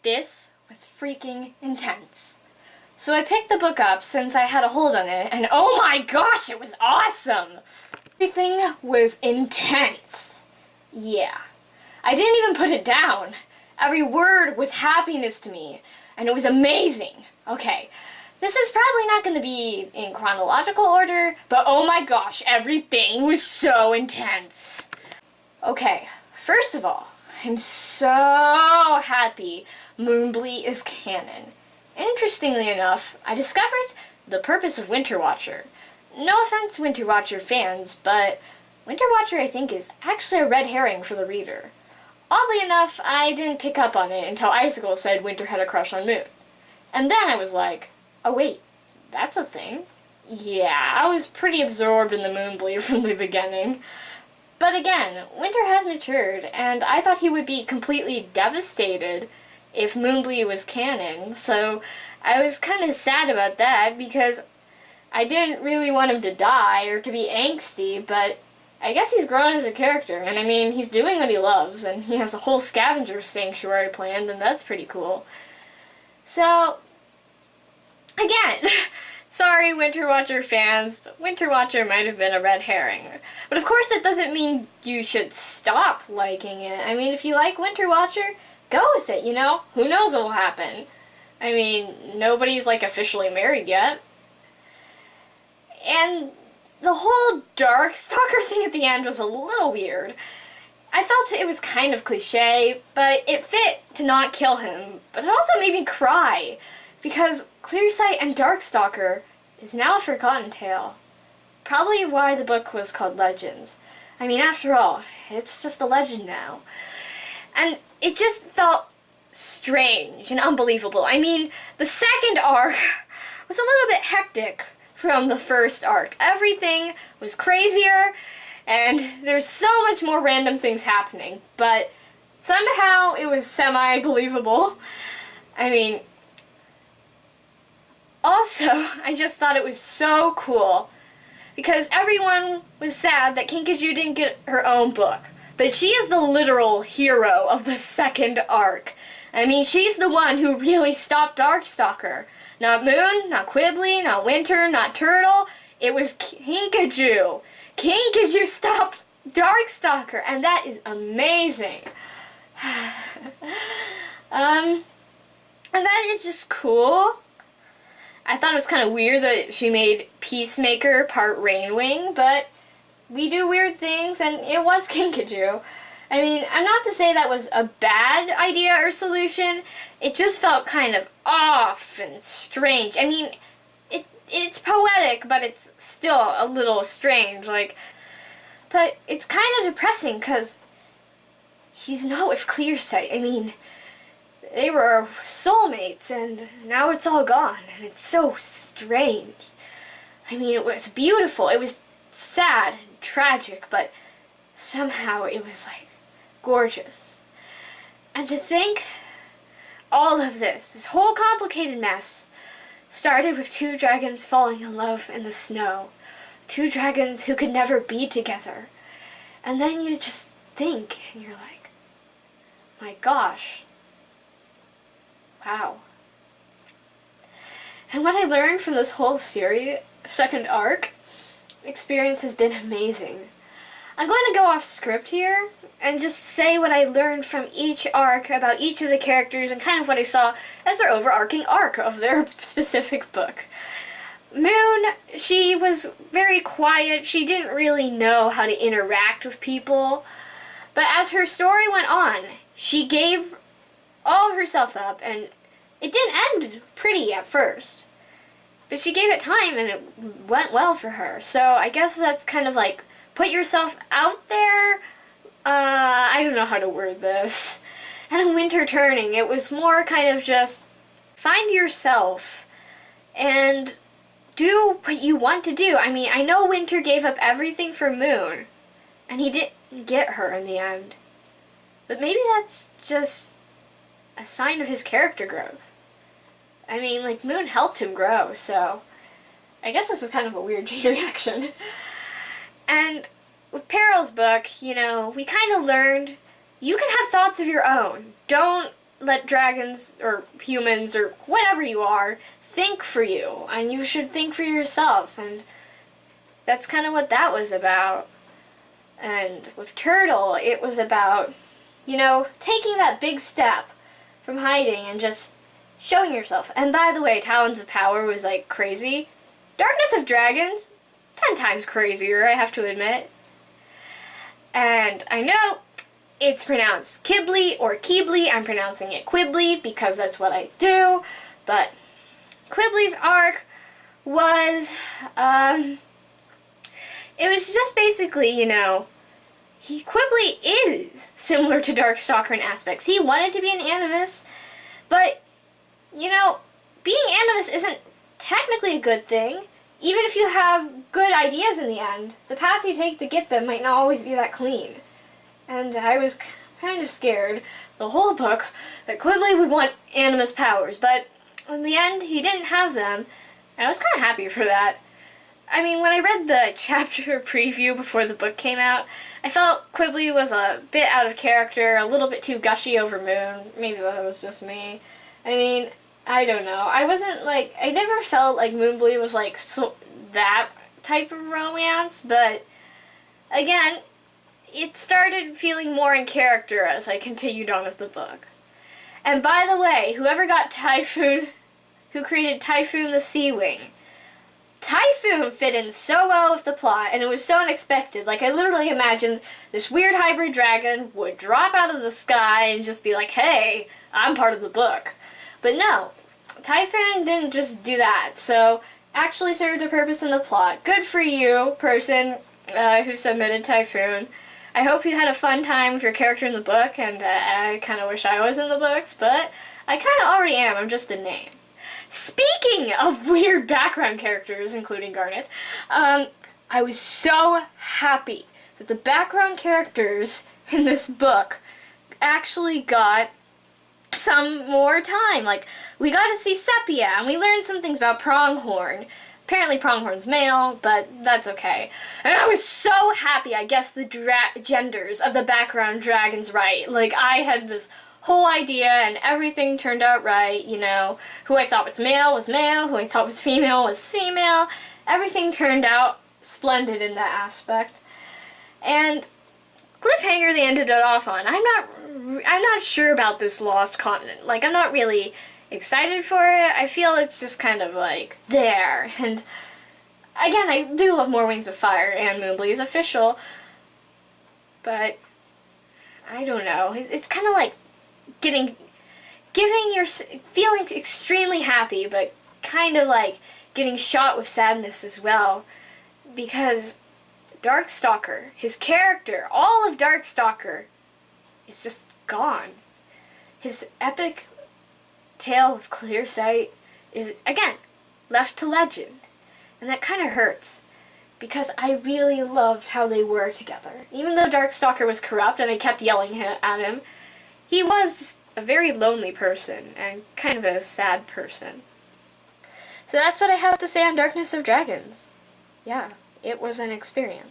This was freaking intense. So I picked the book up since I had a hold on it, and oh my gosh, it was awesome! Everything was intense. Yeah. I didn't even put it down. Every word was happiness to me, and it was amazing. Okay, this is probably not going to be in chronological order, but oh my gosh, everything was so intense. Okay, first of all, I'm so happy Moonblee is canon. Interestingly enough, I discovered the purpose of Winter Watcher. No offense, Winter Watcher fans, but Winter Watcher, I think, is actually a red herring for the reader. Oddly enough, I didn't pick up on it until Icicle said Winter had a crush on Moon. And then I was like, oh wait, that's a thing? Yeah, I was pretty absorbed in the Moonblee from the beginning. But again, Winter has matured, and I thought he would be completely devastated if Moonblee was canon, so I was kind of sad about that because I didn't really want him to die or to be angsty, but I guess he's grown as a character, and I mean, he's doing what he loves, and he has a whole scavenger sanctuary planned, and that's pretty cool. So, again, sorry Winter Watcher fans, but Winter Watcher might have been a red herring. But of course that doesn't mean you should stop liking it. I mean, if you like Winter Watcher, go with it, you know? Who knows what will happen? I mean, nobody's like officially married yet. And the whole Darkstalker thing at the end was a little weird. I felt it was kind of cliche, but it fit to not kill him. But it also made me cry, because Clearsight and Darkstalker is now a forgotten tale. Probably why the book was called Legends. I mean, after all, it's just a legend now. And it just felt strange and unbelievable. I mean, the second arc was a little bit hectic from the first arc. Everything was crazier, and there's so much more random things happening, but somehow it was semi-believable. I mean, also, I just thought it was so cool, because everyone was sad that Kinkajou didn't get her own book, but she is the literal hero of the second arc. I mean, she's the one who really stopped Darkstalker. Not Moon, not Quibbly, not Winter, not Turtle. It was Kinkajou. Kinkajou stopped Darkstalker, and that is amazing. And that is just cool. I thought it was kind of weird that she made Peacemaker part Rainwing, but we do weird things, and it was Kinkajou. I mean, I'm not to say that was a bad idea or solution. It just felt kind of off and strange. I mean, it's poetic, but it's still a little strange. But it's kind of depressing because he's not with Clearsight. I mean, they were soulmates, and now it's all gone, and it's so strange. I mean, it was beautiful. It was sad and tragic, but somehow it was gorgeous. And to think all of this whole complicated mess, started with two dragons falling in love in the snow. Two dragons who could never be together. And then you just think, and you're like, my gosh. Wow. And what I learned from this whole series, second arc, experience has been amazing. I'm going to go off script here and just say what I learned from each arc about each of the characters and kind of what I saw as their overarching arc of their specific book. Moon, she was very quiet. She didn't really know how to interact with people. But as her story went on, she gave all of herself up, and it didn't end pretty at first. But she gave it time, and it went well for her. So I guess that's kind of like, put yourself out there. I don't know how to word this. And in Winter Turning, it was more kind of just find yourself and do what you want to do. I mean, I know Winter gave up everything for Moon, and he didn't get her in the end. But maybe that's just a sign of his character growth. I mean, Moon helped him grow, so I guess this is kind of a weird chain reaction. And with Peril's book, we kind of learned you can have thoughts of your own. Don't let dragons or humans or whatever you are think for you, and you should think for yourself, and that's kind of what that was about. And with Turtle, it was about, you know, taking that big step from hiding and just showing yourself. And by the way, Talons of Power was like crazy. Darkness of Dragons, 10 times crazier, I have to admit. And I know it's pronounced Kibbley or Keebly. I'm pronouncing it Quibbly because that's what I do. But Quibbly's arc was, it was just basically, you know, Quibbly is similar to Darkstalker in aspects. He wanted to be an animus, but, you know, being animus isn't technically a good thing. Even if you have good ideas in the end, the path you take to get them might not always be that clean. And I was kind of scared the whole book that Quibbly would want animus powers, but in the end he didn't have them, and I was kind of happy for that. I mean, when I read the chapter preview before the book came out, I felt Quibbly was a bit out of character, a little bit too gushy over Moon. Maybe that was just me. I mean, I don't know. I wasn't like, I never felt like Moonblee was like that type of romance, but again, it started feeling more in character as I continued on with the book. And by the way, whoever got Typhoon, who created Typhoon the Sea Wing, Typhoon fit in so well with the plot, and it was so unexpected. Like, I literally imagined this weird hybrid dragon would drop out of the sky and just be like, hey, I'm part of the book. But no, Typhoon didn't just do that, so actually served a purpose in the plot. Good for you, person who submitted Typhoon. I hope you had a fun time with your character in the book, and I kind of wish I was in the books, but I kind of already am. I'm just a name. Speaking of weird background characters, including Garnet, I was so happy that the background characters in this book actually got some more time. Like, we got to see Sepia, and we learned some things about Pronghorn. Apparently Pronghorn's male, but that's okay. And I was so happy I guessed the genders of the background dragons right. Like, I had this whole idea, and everything turned out right, you know. Who I thought was male, who I thought was female. Everything turned out splendid in that aspect. And cliffhanger they ended it off on. I'm not sure about this lost continent. Like, I'm not really excited for it. I feel it's just kind of like there. And again, I do love more Wings of Fire, and Moonblee is official, but I don't know. It's kind of like feeling extremely happy, but kind of like getting shot with sadness as well, because Darkstalker, his character, all of Darkstalker is just gone. His epic tale of clear sight is, again, left to legend. And that kind of hurts, because I really loved how they were together. Even though Darkstalker was corrupt and I kept yelling at him, he was just a very lonely person and kind of a sad person. So that's what I have to say on Darkness of Dragons. Yeah, it was an experience.